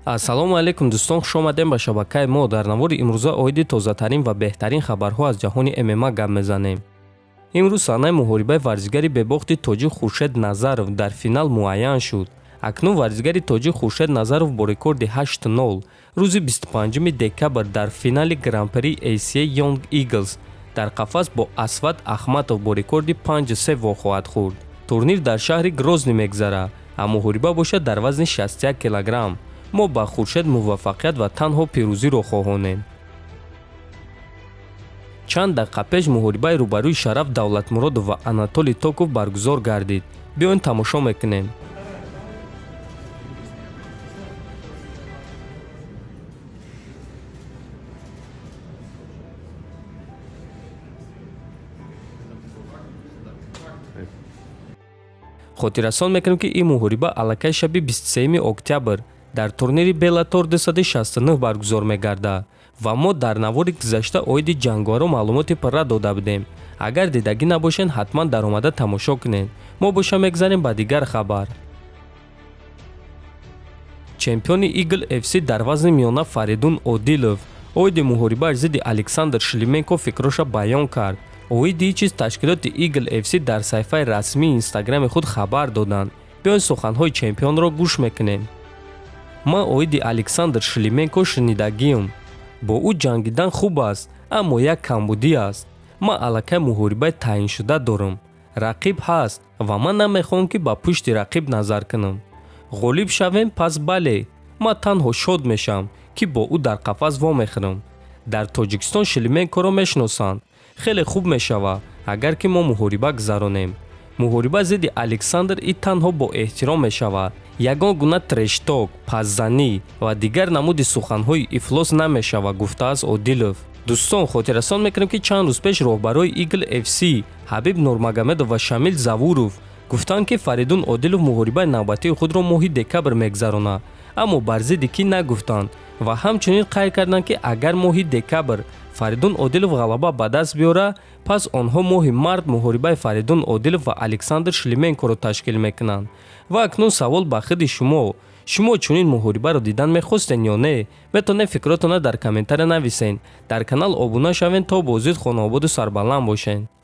ассалому алайкум дӯстон, хуш омадем ба шабакаи мо. Дар навори имрӯза оиди тозатарин ва беҳтарин хабарҳо аз ҷаҳони ММА гап мезанем. имрӯз саҳнаи муҳорибаи варзигари бебохти тоҷик Хуршед Назаров дар финал муайян шуд. акнун варзигари тоҷик Хуршед Назаров бо рекорди 8-0 рӯзи 25 декабр дар финали Гран-при ACA Young Eagles дар қафас бо Асват Ахматов бо рекорди 5-3 вохоҳад хӯрд. турнир дар шаҳри Грозный мегзара, а муҳориба бошад дар вазни 61 килограмм. мо ба Хуршед муваффақият ва танҳо пирӯзиро хоҳонем. чанд дақиқа пеш муҳорибаи рӯбарӯи Шараф Давлатмуродов ва Анатолий Токов баргузор гардид. биёед тамошо мекунем. хотиррасон мекунем ки ин муҳориба аллакай шаби 23 октябр дар турнири Bellator 269 баргузор мегардад ва мо дар навори гузашта оиди ҷангоҳаро маълумоти пурра дода будем. агар дидагӣ набошед, ҳатман даромада тамошо кунед. мо боша мегзарем ба дигар хабар. чемпиони Eagle FC дар вазни миёна Фаридун Одилов оиди муҳорибааш зидди Александр Шлименко фикроша баён кард. оиди ин чиз ташкилоти Eagle FC дар саҳифаи расмии инстаграми худ хабар доданд. биёед суханҳои чемпионро гӯш мекунем. ман оиди Александр Шлименко шунидагиам. бо ӯ ҷангидан хуб аст, аммо як камбудӣ аст. ман аллакай муҳорибаи таъиншуда дорам. рақиб ҳаст ва ман намехоҳам ки ба пушти рақиб назар кунам. ғолиб шавем, пас бале, ман танҳо шод мешавам ки бо ӯ дар қафас вомехӯрам. дар Тоҷикистон Шлименкоро мешиносанд. хеле хуб мешавад, агар ки мо муҳориба гузаронем. муҳориба зидди Александр и танҳо бо эҳтиром мешавад. ягон гуна трешток, пасзанӣ ва дигар намуди суханҳои ифлос намешавад, гуфтааст Одилов. дӯстон, хотиррасон мекунем ки чанд рӯз пеш роҳбарои Eagle FC Ҳабиб Нурмагомедов ва Шамил Завуров гуфтанд ки Фаридун Одилов муҳорибаи навбатии худро моҳи декабр мегзаронад, аммо бар зидди ки нагуфтанд ва ҳамчунин қайд карданд ки агар моҳи декабр Фаридун Одилов ғалаба ба даст биёра, пас онҳо моҳи март муҳорибаи Фаридун Одилов ва Александр Шлименкоро ташкил мекунанд. ва акнун савол ба худи шумо чунин муҳорибаро дидан мехостед ё не? метавонед фикротона дар комментария нависед. дар канал обуна шавед то бо зуд хонавободу сарбаланд бошед.